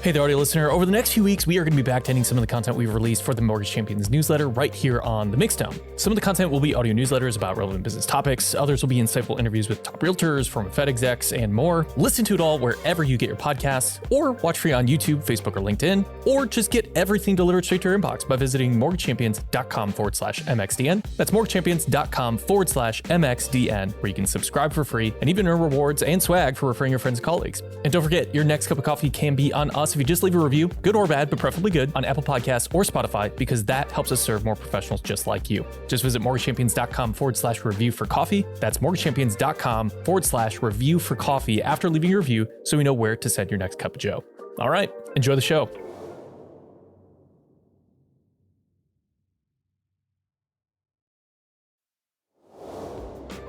Hey there, audio listener. Over the next few weeks, we are going to be backtending some of the content we've released for the Mortgage Champions newsletter right here on the Mixdown. Some of the content will be audio newsletters about relevant business topics. Others will be insightful interviews with top realtors, former Fed execs, and more. Listen to it all wherever you get your podcasts, or watch free on YouTube, Facebook, or LinkedIn, or just get everything delivered straight to your inbox by visiting mortgagechampions.com/MXDN. That's mortgagechampions.com/MXDN, where you can subscribe for free and even earn rewards and swag for referring your friends and colleagues. And don't forget, your next cup of coffee can be on us if you just leave a review, good or bad, but preferably good, on Apple Podcasts or Spotify, because that helps us serve more professionals just like you. Just visit mortgagechampions.com/review for coffee. That's mortgagechampions.com/review for coffee after leaving your review, so we know where to send your next cup of joe. All right, enjoy the show.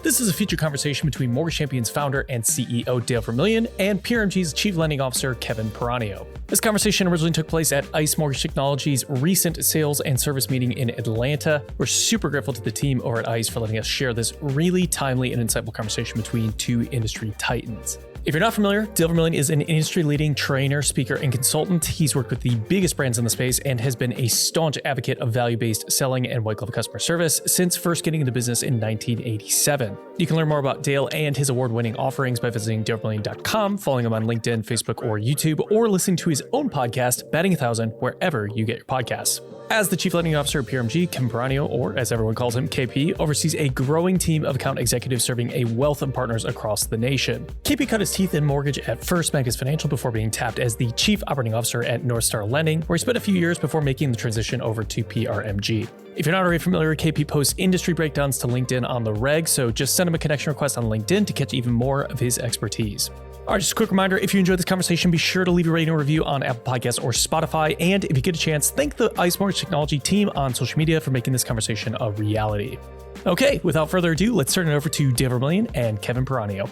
This is a featured conversation between Mortgage Champions founder and CEO Dale Vermillion and PRMG's Chief Lending Officer Kevin Peranio. This conversation originally took place at ICE Mortgage Technology's recent sales and service meeting in Atlanta. We're super grateful to the team over at ICE for letting us share this really timely and insightful conversation between two industry titans. If you're not familiar, Dale Vermillion is an industry-leading trainer, speaker, and consultant. He's worked with the biggest brands in the space and has been a staunch advocate of value-based selling and white-glove customer service since first getting into business in 1987. You can learn more about Dale and his award-winning offerings by visiting dalevermillion.com, following him on LinkedIn, Facebook, or YouTube, or listening to his own podcast, Batting 1,000, wherever you get your podcasts. As the Chief Lending Officer of PRMG, Kevin Peranio, or as everyone calls him, KP, oversees a growing team of account executives serving a wealth of partners across the nation. KP cut his teeth in mortgage at First Magnus Financial before being tapped as the Chief Operating Officer at North Star Lending, where he spent a few years before making the transition over to PRMG. If you're not already familiar, KP posts industry breakdowns to LinkedIn on the reg, so just send him a connection request on LinkedIn to catch even more of his expertise. All right, just a quick reminder, if you enjoyed this conversation, be sure to leave a rating and review on Apple Podcasts or Spotify. And if you get a chance, thank the ICE Mortgage Technology team on social media for making this conversation a reality. Okay, without further ado, let's turn it over to Dale Vermillion and Kevin Peranio.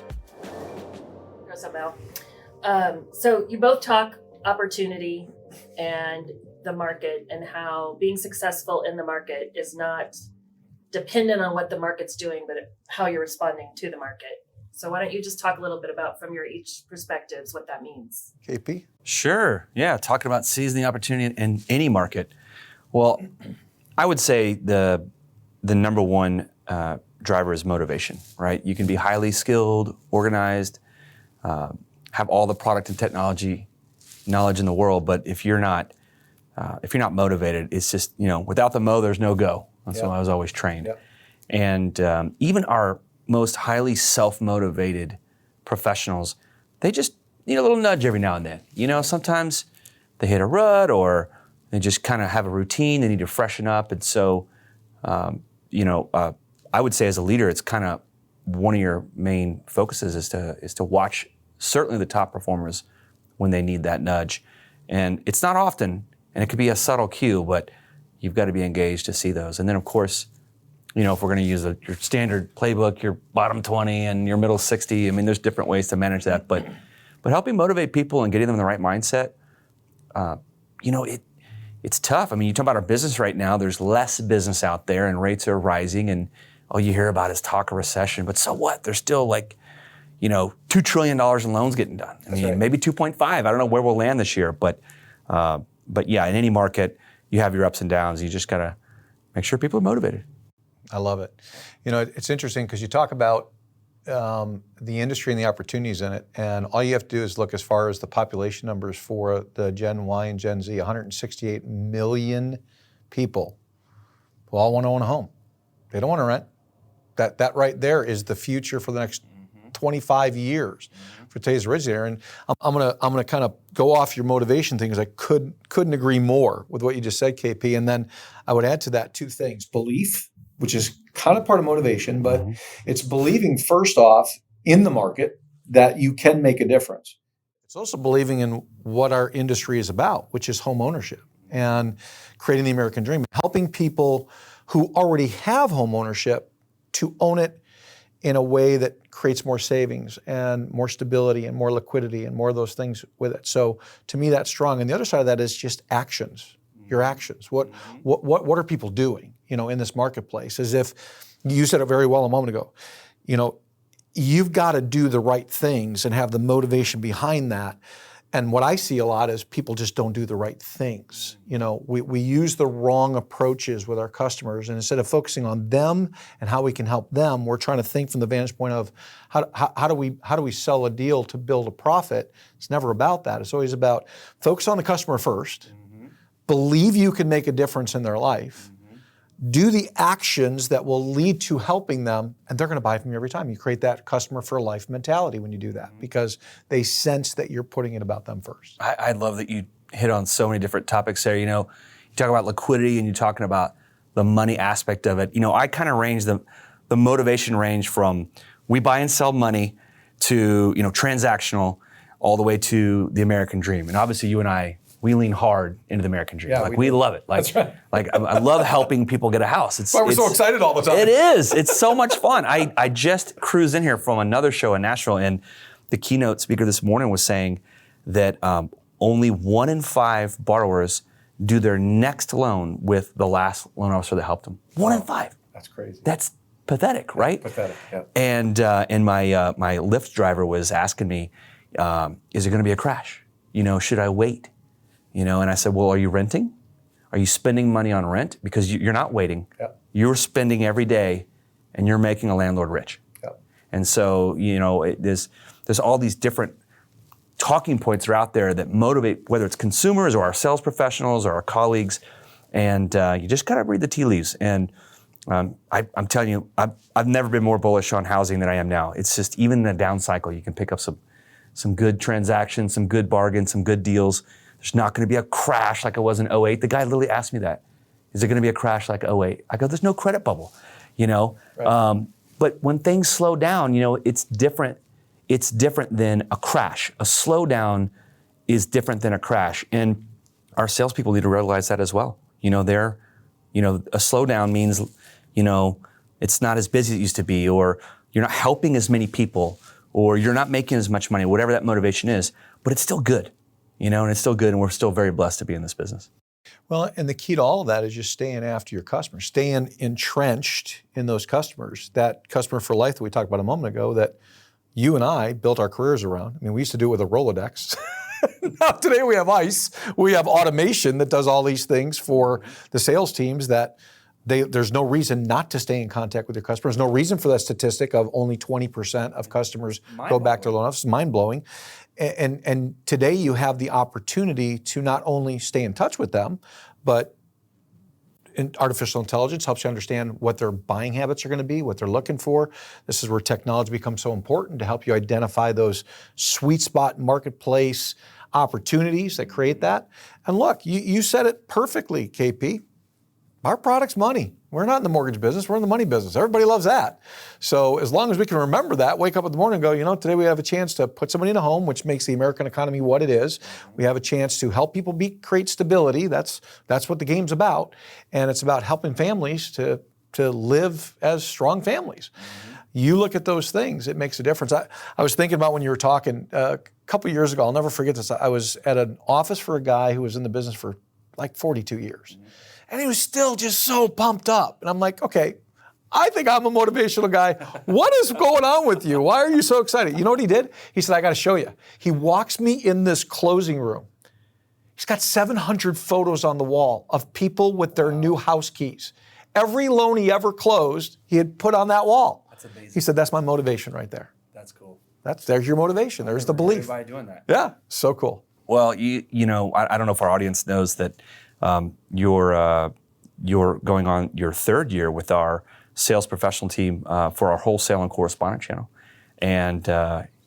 What's up, Mel? So you both talk opportunity and the market and how being successful in the market is not dependent on what the market's doing, but how you're responding to the market. So why don't you just talk a little bit about, from your each perspectives, what that means? KP? Sure. Yeah. Talking about seizing the opportunity in any market. Well, I would say the number one driver is motivation, right? You can be highly skilled, organized, have all the product and technology knowledge in the world, but if you're not motivated, it's just, without the mo, there's no go. That's how I was always trained. Yep. And even our most highly self-motivated professionals, they just need a little nudge every now and then. Sometimes they hit a rut or they just kind of have a routine. They need to freshen up. And so, I would say as a leader, it's kind of one of your main focuses is to watch certainly the top performers when they need that nudge. And it's not often, and it could be a subtle cue, but you've got to be engaged to see those. And then, of course, if we're going to use your standard playbook, your bottom 20 and your middle 60, there's different ways to manage that. But helping motivate people and getting them in the right mindset, it's tough. You talk about our business right now, there's less business out there and rates are rising and all you hear about is talk of recession. But so what? There's still $2 trillion in loans getting done. Right. Maybe 2.5. I don't know where we'll land this year. But yeah, in any market, you have your ups and downs. You just got to make sure people are motivated. I love it. It's interesting because you talk about the industry and the opportunities in it, and all you have to do is look as far as the population numbers for the Gen Y and Gen Z, 168 million people who all want to own a home. They don't want to rent. That right there is the future for the next 25 years for today's originator. And I'm gonna kind of go off your motivation thing because I couldn't agree more with what you just said, KP. And then I would add to that two things: belief, which is kind of part of motivation, but it's believing first off in the market that you can make a difference. It's also believing in what our industry is about, which is home ownership and creating the American dream, helping people who already have home ownership to own it in a way that creates more savings and more stability and more liquidity and more of those things with it. So to me, that's strong. And the other side of that is just actions. Your actions. What are people doing, in this marketplace? As if you said it very well a moment ago, you've got to do the right things and have the motivation behind that. And what I see a lot is people just don't do the right things. You know, we use the wrong approaches with our customers, and instead of focusing on them and how we can help them, we're trying to think from the vantage point of how do we sell a deal to build a profit. It's never about that. It's always about focus on the customer first, believe you can make a difference in their life, do the actions that will lead to helping them, and they're going to buy from you every time. You create that customer for life mentality when you do that, because they sense that you're putting it about them first. I love that you hit on so many different topics there. You know, you talk about liquidity and you're talking about the money aspect of it. You know, I kind of range the motivation range from we buy and sell money to, you know, transactional all the way to the American dream. And obviously you and I, we lean hard into the American dream. Yeah, like we we do. love it. Like, That's right. like I love helping people get a house. That's why we're so excited all the time. It is. It's so much fun. I just cruised in here from another show in Nashville, and the keynote speaker this morning was saying that only 1 in 5 borrowers do their next loan with the last loan officer that helped them. 1 in 5. That's crazy. That's pathetic, right? Pathetic, yeah. And my Lyft driver was asking me, is there going to be a crash? You know, should I wait? You know, and I said, well, are you renting? Are you spending money on rent? Because you're not waiting. Yep. You're spending every day, and you're making a landlord rich. Yep. And so, you know, there's all these different talking points that are out there that motivate, whether it's consumers or our sales professionals or our colleagues, and you just got to read the tea leaves. And I'm telling you, I've never been more bullish on housing than I am now. It's just, even in a down cycle, you can pick up some good transactions, some good bargains, some good deals. There's not going to be a crash like it was in 08. The guy literally asked me that. Is there going to be a crash like 08? I go, there's no credit bubble, you know? Right. But when things slow down, you know, it's different. It's different than a crash. A slowdown is different than a crash. And our salespeople need to realize that as well. You know, a slowdown means, you know, it's not as busy as it used to be, or you're not helping as many people, or you're not making as much money, whatever that motivation is, but it's still good. You know, and it's still good, and we're still very blessed to be in this business. Well, and the key to all of that is just staying after your customers, staying entrenched in those customers. That customer for life that we talked about a moment ago, that you and I built our careers around. I mean, we used to do it with a Rolodex. Now today we have ICE. We have automation that does all these things for the sales teams, that there's no reason not to stay in contact with your customers. No reason for that statistic of only 20% of customers go back to their loan office. Mind-blowing. And today you have the opportunity to not only stay in touch with them, but artificial intelligence helps you understand what their buying habits are going to be, what they're looking for. This is where technology becomes so important to help you identify those sweet spot marketplace opportunities that create that. And look, you said it perfectly, KP. Our product's money. We're not in the mortgage business, we're in the money business. Everybody loves that. So as long as we can remember that, wake up in the morning and go, you know, today we have a chance to put somebody in a home, which makes the American economy what it is. We have a chance to help people create stability. That's what the game's about. And it's about helping families to live as strong families. You look at those things, it makes a difference. I was thinking about when you were talking a couple of years ago, I'll never forget this. I was at an office for a guy who was in the business for like 42 years. And he was still just so pumped up. And I'm like, okay, I think I'm a motivational guy. What is going on with you? Why are you so excited? You know what he did? He said, I got to show you. He walks me in this closing room. He's got 700 photos on the wall of people with their new house keys. Every loan he ever closed, he had put on that wall. That's amazing. He said, that's my motivation right there. That's cool. There's your motivation. There's the belief. Everybody doing that. Yeah, so cool. Well, you know, I don't know if our audience knows that you're going on your 3rd year with our sales professional team for our wholesale and correspondent channel, and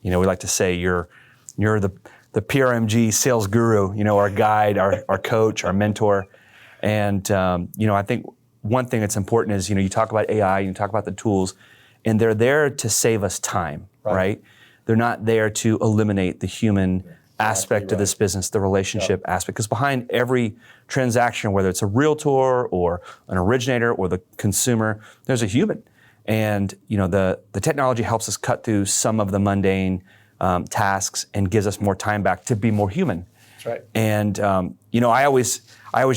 you know, we like to say you're the PRMG sales guru. You know, our guide, our coach, our mentor, and you know, I think one thing that's important is, you know, you talk about AI, you talk about the tools, and they're there to save us time, right? They're not there to eliminate the human aspect of this business, the relationship aspect. Because behind every transaction, whether it's a realtor or an originator or the consumer, there's a human. And you know, the technology helps us cut through some of the mundane tasks and gives us more time back to be more human. That's right. And you know, I always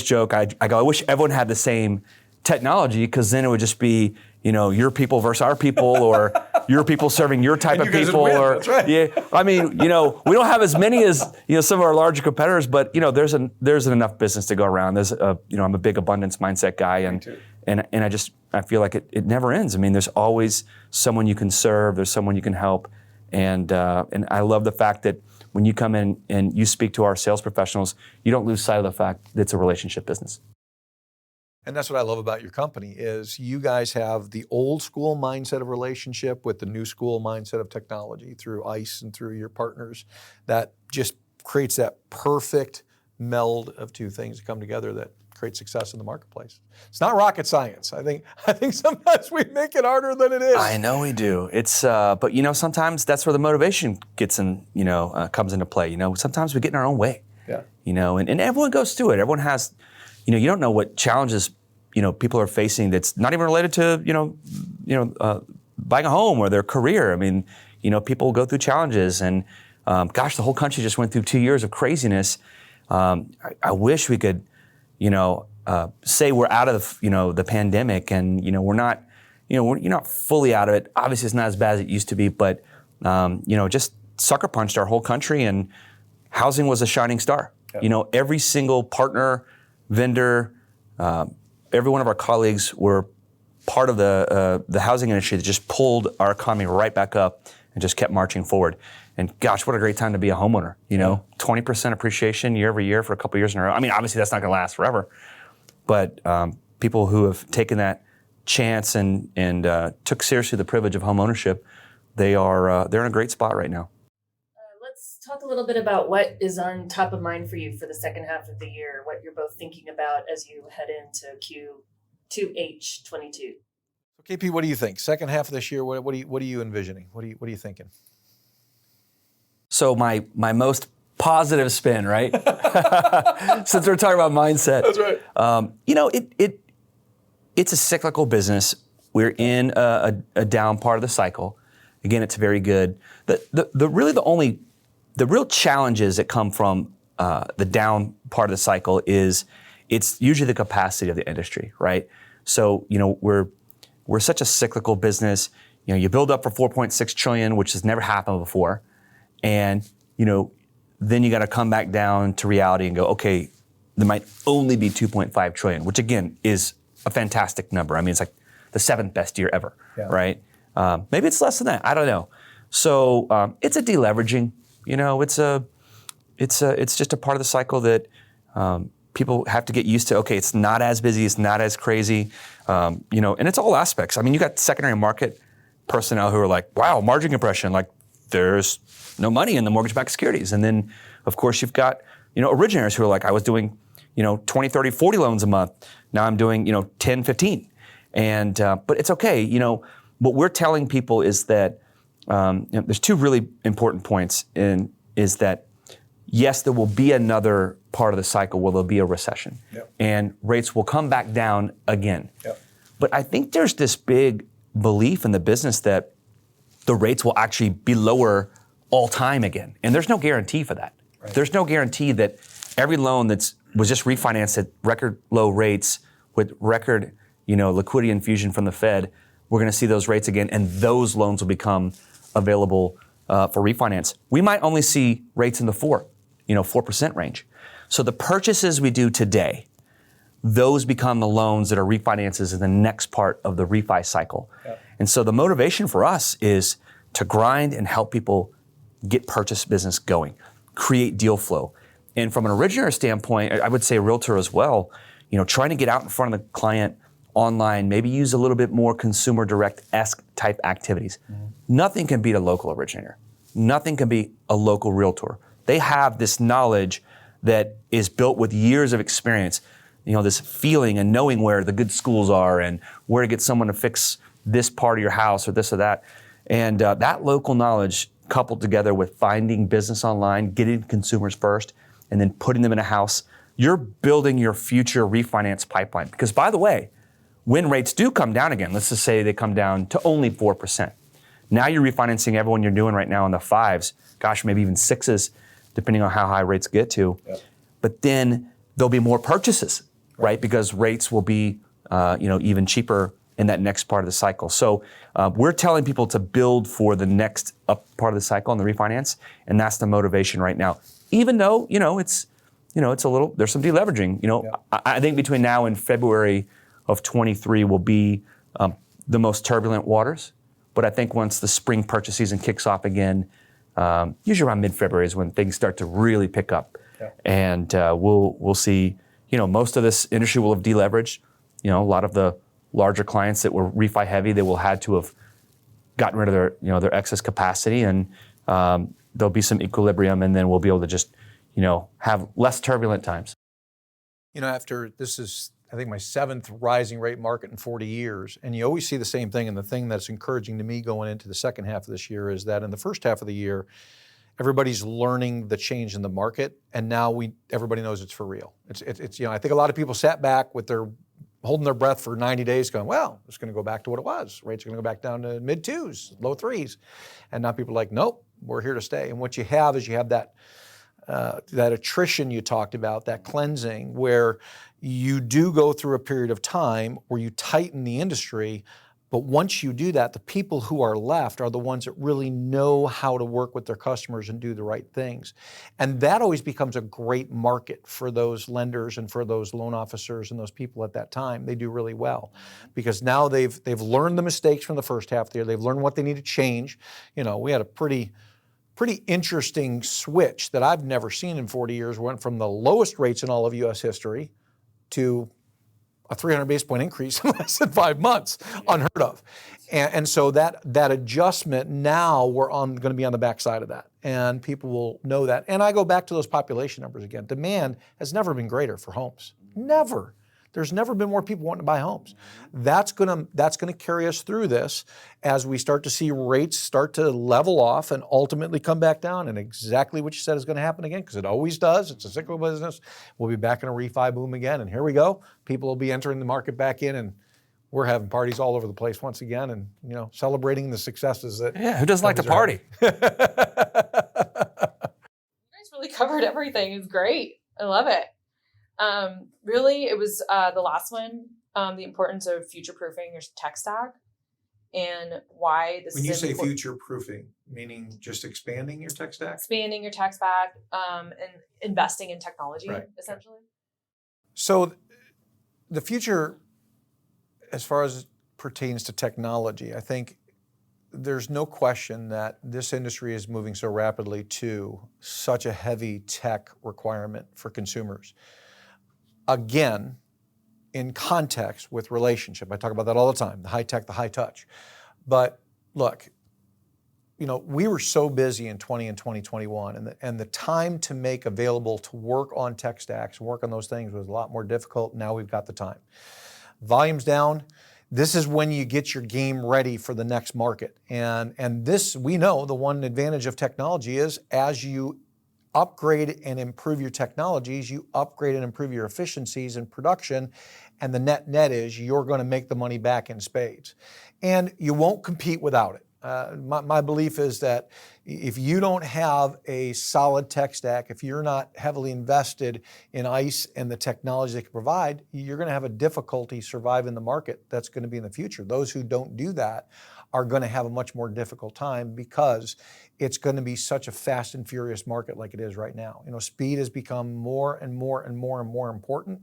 joke, I go, I wish everyone had the same technology, because then it would just be, you know, your people versus our people, or your people serving your type And of you guys would people. win, Or that's right. yeah, I mean, we don't have as many as some of our larger competitors, but there's enough business to go around. I'm a big abundance mindset guy, and I feel like it never ends. I mean, there's always someone you can serve, there's someone you can help, and I love the fact that when you come in and you speak to our sales professionals, you don't lose sight of the fact that it's a relationship business. And that's what I love about your company is you guys have the old school mindset of relationship with the new school mindset of technology through ICE and through your partners that just creates that perfect meld of two things that come together that create success in the marketplace. It's not rocket science. I think sometimes we make it harder than it is. I know we do. It's but sometimes that's where the motivation comes into play. Sometimes we get in our own way. Yeah. And everyone goes through it. Everyone has, you don't know what challenges people are facing that's not even related to buying a home or their career. I mean, people go through challenges, and the whole country just went through 2 years of craziness. I wish we could say we're out of the pandemic, and we're not you're not fully out of it. Obviously, it's not as bad as it used to be, but just sucker punched our whole country, and housing was a shining star. Yeah. Every single partner, vendor, every one of our colleagues were part of the housing industry that just pulled our economy right back up and just kept marching forward. And gosh, what a great time to be a homeowner. 20% appreciation year over year for a couple of years in a row. I mean, obviously that's not going to last forever, but people who have taken that chance and took seriously the privilege of home ownership, they're in a great spot right now. Let's talk a little bit about what is on top of mind for you for the second half of the year, what you're both thinking about as you head into Q2H22. So KP, what do you think? Second half of this year, what are you envisioning? What are you thinking? So my most positive spin, right? Since we're talking about mindset. That's right. It's a cyclical business. We're in a down part of the cycle. Again, it's very good. The real challenges that come from the down part of the cycle is it's usually the capacity of the industry, right? So we're such a cyclical business. You build up for $4.6 trillion, which has never happened before. And, then you got to come back down to reality and go, okay, there might only be 2.5 trillion, which again is a fantastic number. I mean, it's like the 7th best year ever, right? Maybe it's less than that. I don't know. So it's a deleveraging. It's just a part of the cycle that people have to get used to. Okay, it's not as busy, it's not as crazy, and it's all aspects. I mean, you got secondary market personnel who are like, wow, margin compression, like there's no money in the mortgage-backed securities. And then, of course, you've got, originators who are like, I was doing, 20, 30, 40 loans a month. Now I'm doing, 10, 15. And, but it's okay. What we're telling people is that there's two really important points is that, yes, there will be another part of the cycle where there'll be a recession. Yep. And rates will come back down again. Yep. But I think there's this big belief in the business that the rates will actually be lower all time again. And there's no guarantee for that. Right. There's no guarantee that every loan was just refinanced at record low rates with record, liquidity infusion from the Fed, we're going to see those rates again, and those loans will become available for refinance. We might only see rates in the 4% range. So the purchases we do today, those become the loans that are refinances in the next part of the refi cycle. Yep. And so the motivation for us is to grind and help people get purchase business going, create deal flow. And from an originator standpoint, I would say a realtor as well, trying to get out in front of the client online, maybe use a little bit more consumer direct-esque type activities. Mm-hmm. Nothing can beat a local originator. Nothing can beat a local realtor. They have this knowledge that is built with years of experience, this feeling and knowing where the good schools are and where to get someone to fix this part of your house or this or that. And that local knowledge coupled together with finding business online, getting consumers first, and then putting them in a house, you're building your future refinance pipeline. Because by the way, when rates do come down again, let's just say they come down to only 4%. Now you're refinancing everyone you're doing right now in the 5s, gosh, maybe even 6s, depending on how high rates get to. Yep. But then there'll be more purchases, right? Because rates will be even cheaper in that next part of the cycle. So we're telling people to build for the next up part of the cycle and the refinance, and that's the motivation right now. Even though, it's a little, there's some deleveraging. I think between now and February of 23 will be the most turbulent waters. But I think once the spring purchase season kicks off again, usually around mid-February is when things start to really pick up. Yeah. And we'll see, most of this industry will have deleveraged. A lot of the larger clients that were refi heavy, they will had to have gotten rid of their excess capacity, and there'll be some equilibrium, and then we'll be able to just, have less turbulent times. After this is, I think, my 7th rising rate market in 40 years, and you always see the same thing, and the thing that's encouraging to me going into the second half of this year is that in the first half of the year, everybody's learning the change in the market, and now everybody knows it's for real. It's I think a lot of people sat back with holding their breath for 90 days going, well, it's going to go back to what it was. Rates are going to go back down to mid 2s, low 3s. And now people are like, nope, we're here to stay. And what you have is that attrition you talked about, that cleansing, where you do go through a period of time where you tighten the industry. But once you do that, the people who are left are the ones that really know how to work with their customers and do the right things. And that always becomes a great market for those lenders and for those loan officers and those people at that time. They do really well because now they've learned the mistakes from the first half of the year. They've learned what they need to change. We had a pretty interesting switch that I've never seen in 40 years. We went from the lowest rates in all of U.S. history to a 300 basis point increase in less than 5 months, unheard of. And so that adjustment, now we're going to be on the backside of that, and people will know that. And I go back to those population numbers again. Demand has never been greater for homes. Never. There's never been more people wanting to buy homes. That's gonna carry us through this as we start to see rates start to level off and ultimately come back down. And exactly what you said is going to happen again, because it always does. It's a cyclical business. We'll be back in a refi boom again, and here we go. People will be entering the market back in, and we're having parties all over the place once again, and celebrating the successes that. Yeah, who doesn't like to party? You guys really covered everything. It's great. I love it. Really, it was the last one, the importance of future-proofing your tech stack and why this is important. When you say future-proofing, meaning just expanding your tech stack? Expanding your tech stack and investing in technology, right, essentially. So the future, as far as pertains to technology, I think there's no question that this industry is moving so rapidly to such a heavy tech requirement for consumers. Again, in context with relationship. I talk about that all the time, the high tech, the high touch. But look, we were so busy in 20 and 2021, and the time to make available to work on tech stacks and work on those things was a lot more difficult. Now we've got the time. Volume's down. This is when you get your game ready for the next market. And this, we know the one advantage of technology is as you upgrade and improve your technologies, you upgrade and improve your efficiencies in production, and the net is you're going to make the money back in spades. And you won't compete without it. My belief is that if you don't have a solid tech stack, if you're not heavily invested in ICE and the technology they can provide, you're going to have a difficulty surviving the market that's going to be in the future. Those who don't do that are going to have a much more difficult time because it's going to be such a fast and furious market like it is right now. Speed has become more and more and more and more important,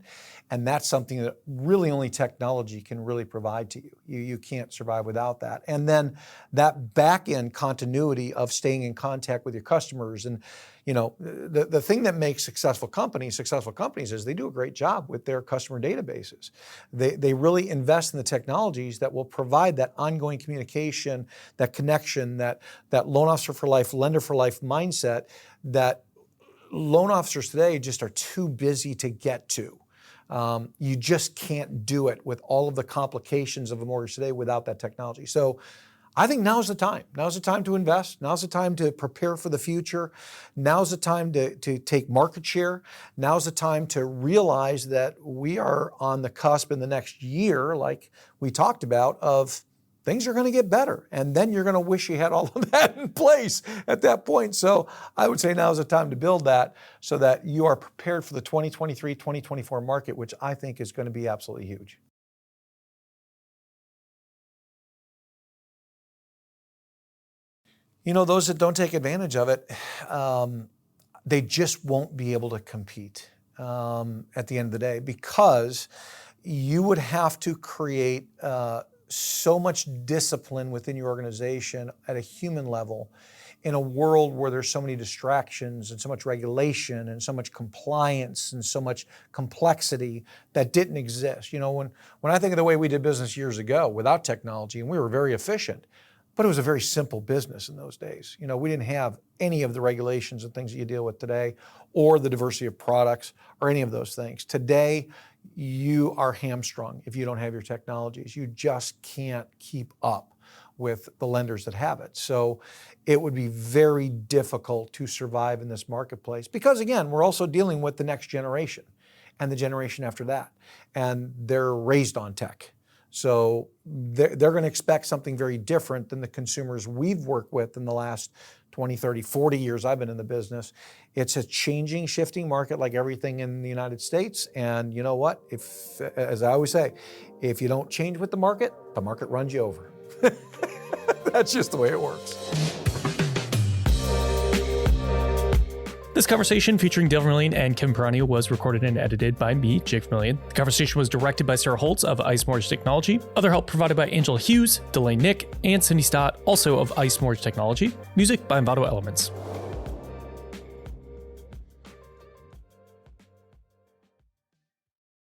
and that's something that really only technology can really provide to you. You can't survive without that. And then that back-end continuity of staying in contact with your customers. And the thing that makes successful companies is they do a great job with their customer databases. They really invest in the technologies that will provide that ongoing communication, that connection, that loan officer for life, lender for life mindset that loan officers today just are too busy to get to. You just can't do it with all of the complications of a mortgage today without that technology. So I think now's the time. Now's the time to invest. Now's the time to prepare for the future. Now's the time to take market share. Now's the time to realize that we are on the cusp in the next year, like we talked about, of things are going to get better. And then you're going to wish you had all of that in place at that point. So I would say now's the time to build that so that you are prepared for the 2023, 2024 market, which I think is going to be absolutely huge. Those that don't take advantage of it, they just won't be able to compete at the end of the day, because you would have to create so much discipline within your organization at a human level in a world where there's so many distractions and so much regulation and so much compliance and so much complexity that didn't exist. When I think of the way we did business years ago without technology, and we were very efficient, but it was a very simple business in those days. We didn't have any of the regulations and things that you deal with today, or the diversity of products, or any of those things. Today, you are hamstrung if you don't have your technologies. You just can't keep up with the lenders that have it. So it would be very difficult to survive in this marketplace, because again, we're also dealing with the next generation and the generation after that, and they're raised on tech. So they're going to expect something very different than the consumers we've worked with in the last 20, 30, 40 years I've been in the business. It's a changing, shifting market like everything in the United States. And you know what? As I always say, if you don't change with the market runs you over. That's just the way it works. This conversation featuring Dale Vermillion and Kevin Peranio was recorded and edited by me, Jake Vermillion. The conversation was directed by Sarah Holtz of Ice Mortgage Technology. Other help provided by Angela Hughes, Delane Nick, and Cindy Stott, also of Ice Mortgage Technology. Music by Envato Elements.